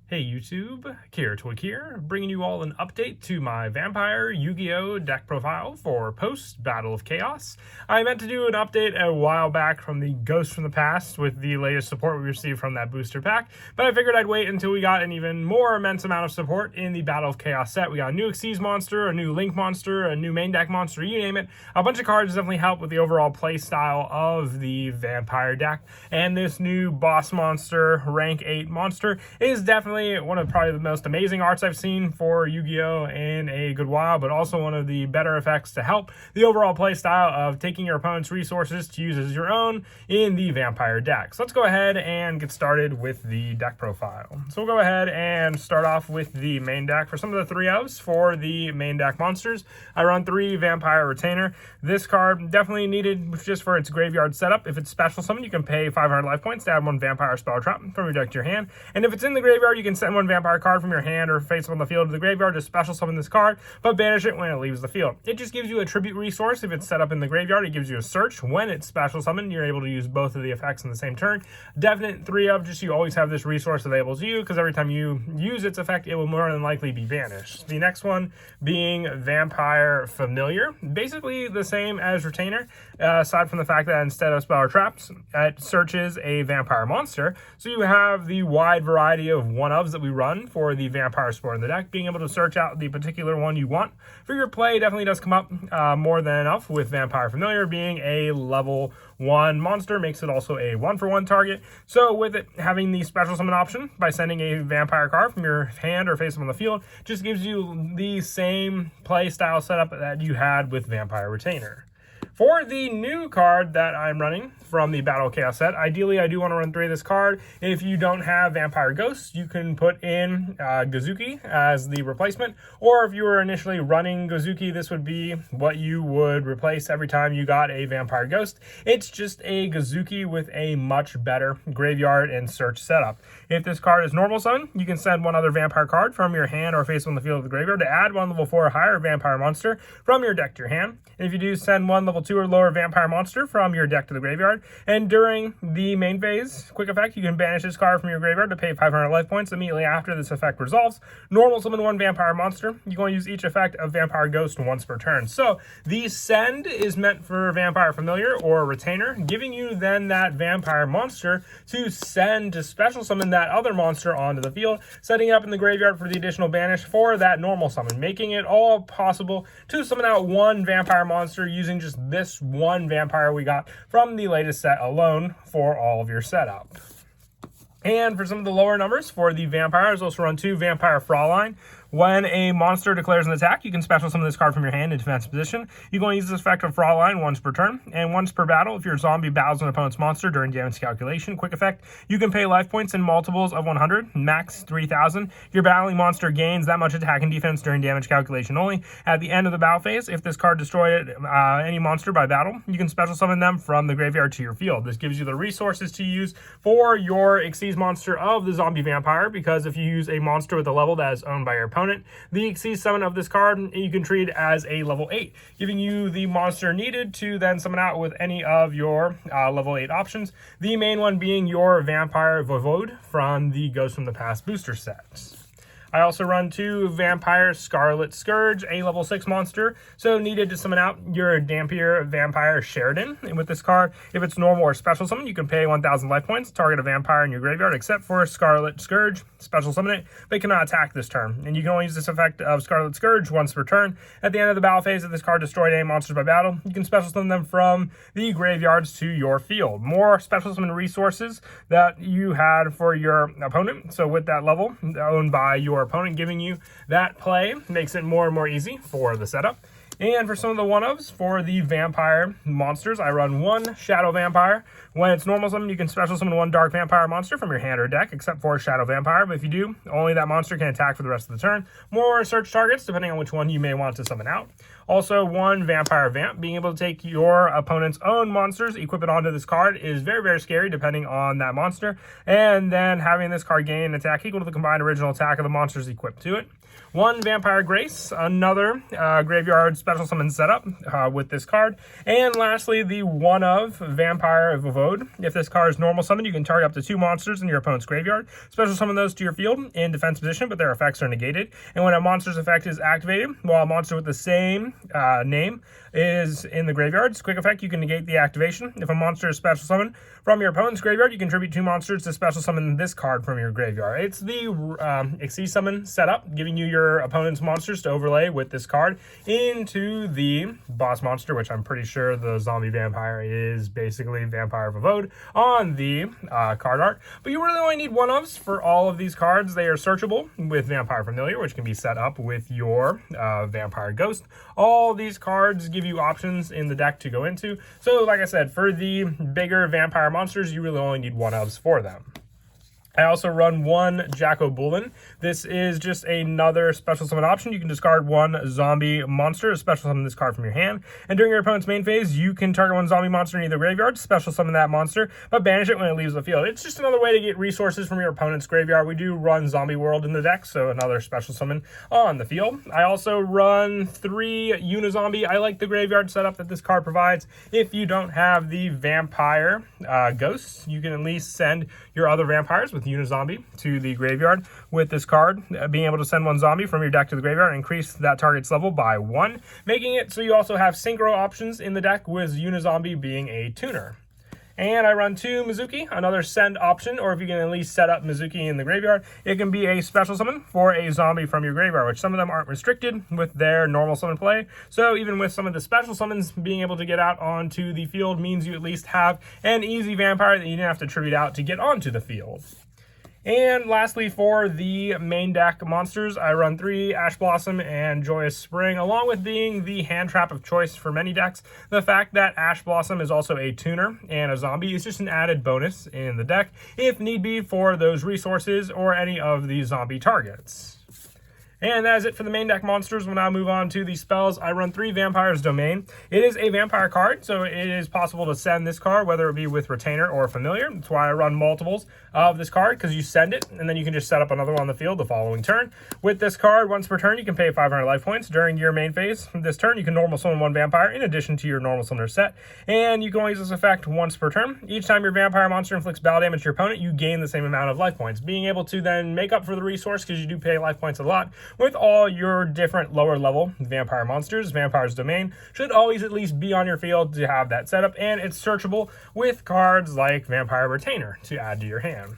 Hey YouTube, Twig here, bringing you all an update to my Vampire Yu-Gi-Oh! Deck profile for post-Battle of Chaos. I meant to do an update a while back from the Ghost from the Past with the latest support we received from that booster pack, but I figured I'd wait until we got an even more immense amount of support in the Battle of Chaos set. We got a new Xyz monster, a new Link monster, a new main deck monster, you name it. A bunch of cards definitely help with the overall play style of the Vampire deck, and this new boss monster, rank 8 monster, is definitely one of probably the most amazing arts I've seen for Yu-Gi-Oh! In a good while, but also one of the better effects to help the overall play style of taking your opponent's resources to use as your own in the Vampire deck. So let's go ahead and get started with the deck profile. So we'll go ahead and start off with the main deck. For some of the 3-ofs for the main deck monsters, I run 3 Vampire Retainer. This card definitely needed just for its graveyard setup. If it's special summon, you can pay 500 life points to add 1 Vampire Spell Trap from your deck to your hand. And if it's in the graveyard, you can send 1 Vampire card from your hand or face up on the field to the graveyard to special summon this card, but banish it when it leaves the field. It just gives you a tribute resource if it's set up in the graveyard. It gives you a search when it's special summoned. You're able to use both of the effects in the same turn. Definite 3-of, just you always have this resource available to you, because every time you use its effect, it will more than likely be banished. The next one being Vampire Familiar. Basically the same as Retainer, aside from the fact that instead of spell or traps, it searches a vampire monster. So you have the wide variety of 1-ofs that we run for the Vampire support in the deck. Being able to search out the particular one you want for your play definitely does come up more than enough, with Vampire Familiar being a level 1 monster, makes it also a 1-for-1 target. So with it having the special summon option by sending a vampire card from your hand or face up on the field, just gives you the same play style setup that you had with Vampire Retainer. For the new card that I'm running from the Battle of Chaos set, ideally I do want to run 3 of this card. If you don't have Vampire Ghosts, you can put in Gozuki as the replacement, or if you were initially running Gozuki, this would be what you would replace every time you got a Vampire Ghost. It's just a Gozuki with a much better graveyard and search setup. If this card is normal summon, you can send 1 other Vampire card from your hand or face on the field of the graveyard to add 1 level 4 or higher Vampire monster from your deck to your hand. And if you do, send 1 level 2 or lower Vampire monster from your deck to the graveyard. And during the main phase, quick effect, you can banish this card from your graveyard to pay 500 life points immediately after this effect resolves. Normal summon 1 Vampire monster. You're going to use each effect of Vampire Ghost once per turn. So the send is meant for Vampire Familiar or Retainer, giving you then that Vampire monster to send to special summon that other monster onto the field, setting it up in the graveyard for the additional banish for that normal summon, making it all possible to summon out 1 Vampire monster using just this 1 vampire we got from the latest set alone for all of your setup. And for some of the lower numbers for the vampires, also run 2 Vampire Fraulein. When a monster declares an attack, you can special summon this card from your hand in defense position. You're going to use this effect of Fraulein once per turn, and once per battle. If your zombie battles an opponent's monster during damage calculation, quick effect, you can pay life points in multiples of 100, max 3,000. Your battling monster gains that much attack and defense during damage calculation only. At the end of the battle phase, if this card destroyed any monster by battle, you can special summon them from the graveyard to your field. This gives you the resources to use for your Xyz monster of the zombie vampire, because if you use a monster with a level that is owned by your opponent, the Xyz summon of this card you can treat as a level 8, giving you the monster needed to then summon out with any of your level 8 options. The main one being your Vampire Voivode from the Ghost from the Past booster set. I also run 2 Vampire Scarlet Scourge, a level 6 monster, so needed to summon out your Dampier Vampire Sheridan. And with this card, if it's normal or special summon, you can pay 1,000 life points, target a vampire in your graveyard, except for Scarlet Scourge, special summon it, but it cannot attack this turn. And you can only use this effect of Scarlet Scourge once per turn. At the end of the battle phase, if this card destroyed any monsters by battle, you can special summon them from the graveyards to your field. More special summon resources that you had for your opponent, so with that level owned by your opponent giving you that play, makes it more and more easy for the setup. And for some of the 1-ofs for the vampire monsters, I run 1 Shadow Vampire. When it's normal summon, you can special summon 1 Dark Vampire monster from your hand or deck, except for Shadow Vampire. But if you do, only that monster can attack for the rest of the turn. More search targets, depending on which one you may want to summon out. Also, 1 Vampire Vamp. Being able to take your opponent's own monsters, equip it onto this card, is very, very scary, depending on that monster. And then having this card gain an attack equal to the combined original attack of the monsters equipped to it. 1 Vampire Grace, another graveyard special summon setup with this card. And lastly, the one of Vampire Voivode. If this card is normal summon, you can target up to 2 monsters in your opponent's graveyard. Special summon those to your field in defense position, but their effects are negated. And when a monster's effect is activated, while a monster with the same name is in the graveyard, it's a quick effect, you can negate the activation. If a monster is special summoned from your opponent's graveyard, you contribute 2 monsters to special summon this card from your graveyard. It's the Exceed Summon setup, giving you your opponent's monsters to overlay with this card into the boss monster, which I'm pretty sure the zombie vampire is basically Vampire Voivode on the card art. But you really only need one-ofs for all of these cards. They are searchable with Vampire Familiar, which can be set up with your Vampire Ghost. All these cards give you options in the deck to go into. So like I said, for the bigger vampire monsters, you really only need one-ofs for them. I also run one Yugioh Duel Links. This is just another special summon option. You can discard 1 zombie monster, special summon this card from your hand. And during your opponent's main phase, you can target 1 zombie monster in either graveyard, special summon that monster, but banish it when it leaves the field. It's just another way to get resources from your opponent's graveyard. We do run Zombie World in the deck, so another special summon on the field. I also run 3 Unizombie. I like the graveyard setup that this card provides. If you don't have the vampire ghosts, you can at least send your other vampires with Unizombie to the graveyard with this card. Being able to send 1 zombie from your deck to the graveyard and increase that target's level by 1, making it so you also have synchro options in the deck, with Unizombie being a tuner. And I run 2 Mizuki, another send option, or if you can at least set up Mizuki in the graveyard, it can be a special summon for a zombie from your graveyard, which some of them aren't restricted with their normal summon play. So even with some of the special summons, being able to get out onto the field means you at least have an easy vampire that you didn't have to tribute out to get onto the field. And lastly, for the main deck monsters, I run 3 Ash Blossom and Joyous Spring, along with being the hand trap of choice for many decks. The fact that Ash Blossom is also a tuner and a zombie is just an added bonus in the deck, if need be, for those resources or any of the zombie targets. And that is it for the main deck monsters. We'll now move on to the spells. I run 3 Vampire's Domain. It is a vampire card, so it is possible to send this card, whether it be with Retainer or Familiar. That's why I run multiples of this card, because you send it, and then you can just set up another one on the field the following turn. With this card, once per turn, you can pay 500 life points. During your main phase this turn, you can normal summon 1 vampire in addition to your normal summoner set, and you can only use this effect once per turn. Each time your vampire monster inflicts battle damage to your opponent, you gain the same amount of life points, being able to then make up for the resource, because you do pay life points a lot. With all your different lower level vampire monsters, Vampire's Domain should always at least be on your field to have that setup, and it's searchable with cards like Vampire Retainer to add to your hand.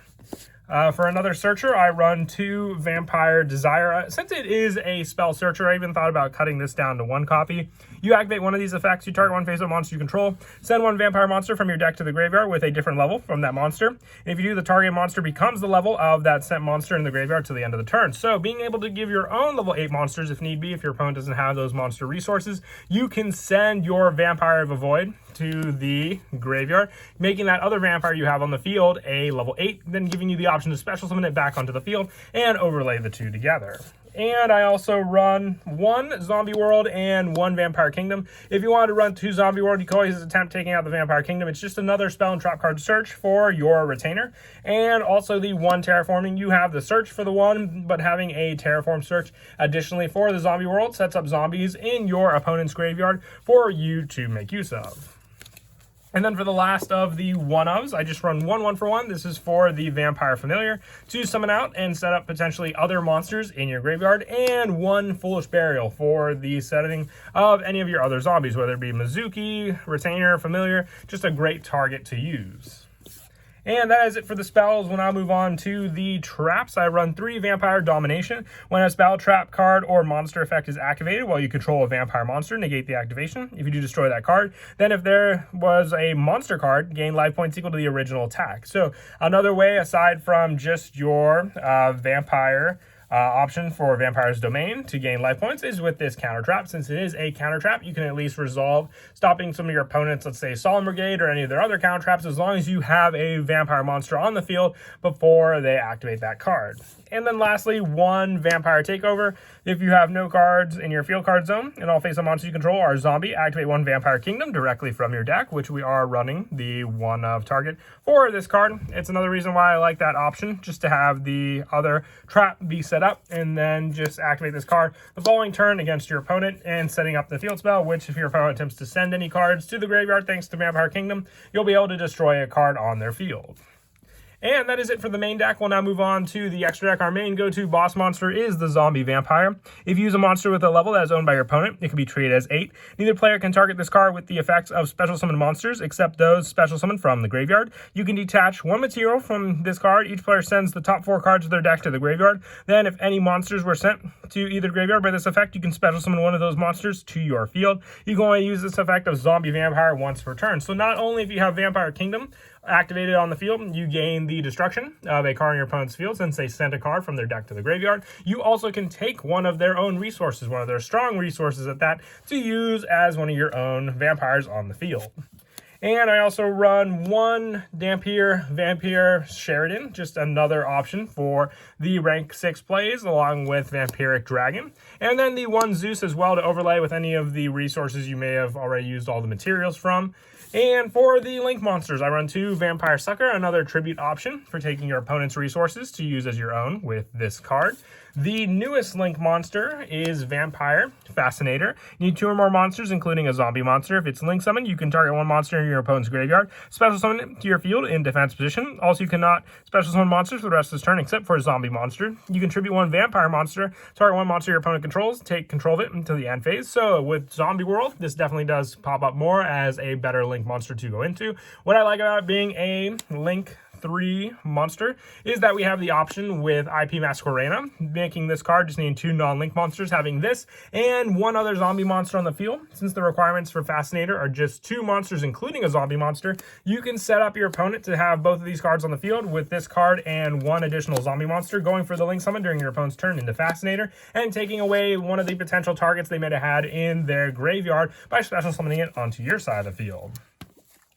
For another searcher, I run 2 Vampire Desire. Since it is a spell searcher, I even thought about cutting this down to 1 copy. You activate one of these effects, you target 1 face-up monster you control, send 1 vampire monster from your deck to the graveyard with a different level from that monster. And if you do, the target monster becomes the level of that sent monster in the graveyard to the end of the turn. So being able to give your own level 8 monsters if need be, if your opponent doesn't have those monster resources, you can send your Vampire Voivode to the graveyard, making that other vampire you have on the field a level 8, then giving you the option to special summon it back onto the field and overlay the 2 together. And I also run 1 Zombie World and 1 Vampire Kingdom. If you wanted to run 2 Zombie World, you can always attempt taking out the Vampire Kingdom. It's just another spell and trap card search for your Retainer. And also the 1 Terraforming. You have the search for the 1, but having a Terraform search additionally for the Zombie World sets up zombies in your opponent's graveyard for you to make use of. And then for the last of the one-ofs, I just run 1 for 1. This is for the Vampire Familiar to summon out and set up potentially other monsters in your graveyard, and 1 Foolish Burial for the setting of any of your other zombies, whether it be Mizuki, Retainer, Familiar, just a great target to use. And that is it for the spells. We'll now move on to the traps. I run 3 Vampire Domination. When a spell, trap card, or monster effect is activated while you control a vampire monster, negate the activation. If you do destroy that card, then if there was a monster card, gain life points equal to the original attack. So another way, aside from just your vampire option for Vampire's Domain to gain life points, is with this counter trap. Since it is a counter trap, you can at least resolve stopping some of your opponents, let's say Solemn Brigade or any of their other counter traps, as long as you have a vampire monster on the field before they activate that card. And then lastly, 1 Vampire Takeover. If you have no cards in your field card zone and all face-up monsters you control are zombie, activate 1 Vampire Kingdom directly from your deck, which we are running the 1 of target for this card. It's another reason why I like that option, just to have the other trap be set set up, and then just activate this card the following turn against your opponent, and setting up the field spell, which if your opponent attempts to send any cards to the graveyard thanks to Vampire Kingdom, you'll be able to destroy a card on their field. And that is it for the main deck. We'll now move on to the extra deck. Our main go-to boss monster is the Zombie Vampire. If you use a monster with a level that is owned by your opponent, it can be treated as 8. Neither player can target this card with the effects of special summon monsters, except those special summoned from the graveyard. You can detach 1 material from this card. Each player sends the top 4 cards of their deck to the graveyard. Then, if any monsters were sent to either graveyard by this effect, you can special summon one of those monsters to your field. You can only use this effect of Zombie Vampire once per turn. So not only if you have Vampire Kingdom activated on the field, you gain the destruction of a card in your opponent's field since they sent a card from their deck to the graveyard. You also can take one of their own resources, one of their strong resources at that, to use as one of your own vampires on the field. And I also run 1 Dhampir Vampire Sheridan, just another option for the rank 6 plays, along with Vampiric Dragon. And then the 1 Zeus as well to overlay with any of the resources you may have already used all the materials from. And for the Link monsters, I run 2 Vampire Sucker, another tribute option for taking your opponent's resources to use as your own with this card. The newest Link monster is Vampire Fascinator. You need 2 or more monsters, including a zombie monster. If it's Link summoned, you can target 1 monster in your opponent's graveyard, special summon it to your field in defense position. Also, you cannot special summon monsters for the rest of this turn except for a zombie monster. You contribute 1 vampire monster, target 1 monster your opponent controls, take control of it until the end phase. So with Zombie World, this definitely does pop up more as a better Link monster to go into. What I like about it being a Link 3 monster is that we have the option with IP Masquerena, making this card just needing 2 non-Link monsters, having this and 1 other zombie monster on the field. Since the requirements for Fascinator are just 2 monsters, including a zombie monster, you can set up your opponent to have both of these cards on the field with this card and 1 additional zombie monster, going for the Link summon during your opponent's turn into Fascinator, and taking away one of the potential targets they may have had in their graveyard by special summoning it onto your side of the field.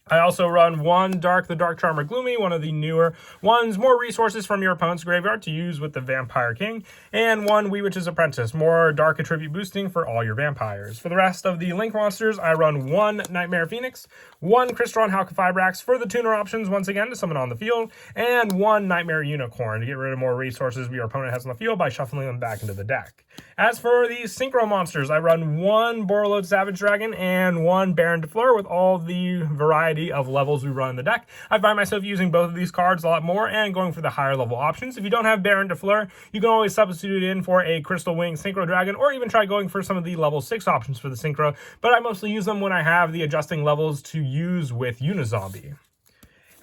I also run 1 Dark the Dark Charmer Gloomy, one of the newer ones, more resources from your opponent's graveyard to use with the Vampire King, and 1 Wee Witch's Apprentice, more dark attribute boosting for all your vampires. For the rest of the Link monsters, I run 1 Nightmare Phoenix, 1 Crystron Halqifibrax for the tuner options once again to summon on the field, and 1 Nightmare Unicorn to get rid of more resources your opponent has on the field by shuffling them back into the deck. As for the Synchro monsters, I run 1 Borreload Savage Dragon and 1 Baron de Fleur with all the variety of levels we run in the deck. I find myself using both of these cards a lot more and going for the higher level options. If you don't have Baron de Fleur, you can always substitute in for a Crystal Wing Synchro Dragon, or even try going for some of the level 6 options for the Synchro, but I mostly use them when I have the adjusting levels to use with Unizombie.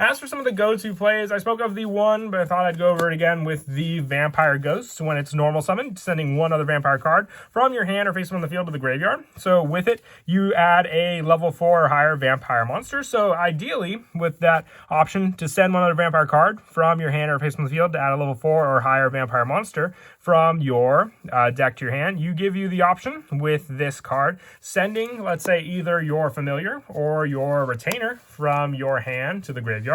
As for some of the go-to plays, I spoke of the 1, but I thought I'd go over it again with the Vampire Ghost. When it's normal summon, sending 1 other vampire card from your hand or face on the field to the graveyard. So with it, you add a level 4 or higher vampire monster. So ideally, with that option to send 1 other vampire card from your hand or face on the field to add a level 4 or higher vampire monster from your deck to your hand, you give you the option with this card, sending, let's say, either your familiar or your retainer from your hand to the graveyard.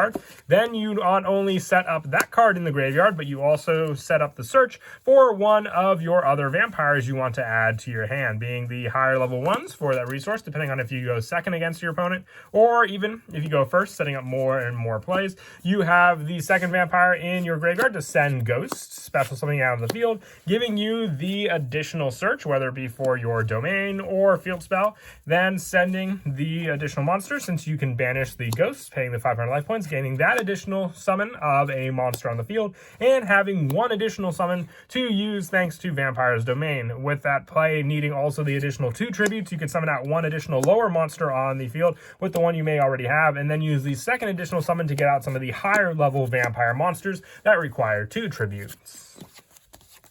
Then you not only set up that card in the graveyard, but you also set up the search for 1 of your other vampires you want to add to your hand, being the higher level ones for that resource, depending on if you go second against your opponent, or even if you go first, setting up more and more plays. You have the second vampire in your graveyard to send ghosts, special something out of the field, giving you the additional search, whether it be for your domain or field spell, then sending the additional monster, since you can banish the ghosts, paying the 500 life points, gaining that additional summon of a monster on the field, and having 1 additional summon to use thanks to Vampire's Domain. With that play needing also the additional 2 tributes, you could summon out 1 additional lower monster on the field with the one you may already have, and then use the second additional summon to get out some of the higher level vampire monsters that require 2 tributes.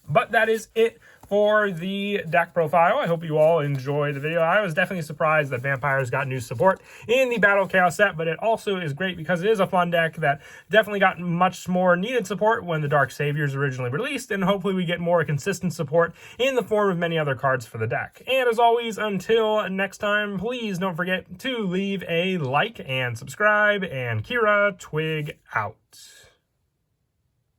But that is it for the deck profile. I hope you all enjoyed the video. I was definitely surprised that Vampires got new support in the Battle of Chaos set, but it also is great because it is a fun deck that definitely got much more needed support when the Dark Saviors originally released, and hopefully we get more consistent support in the form of many other cards for the deck. And as always, until next time, please don't forget to leave a like and subscribe, and Kira Twig out.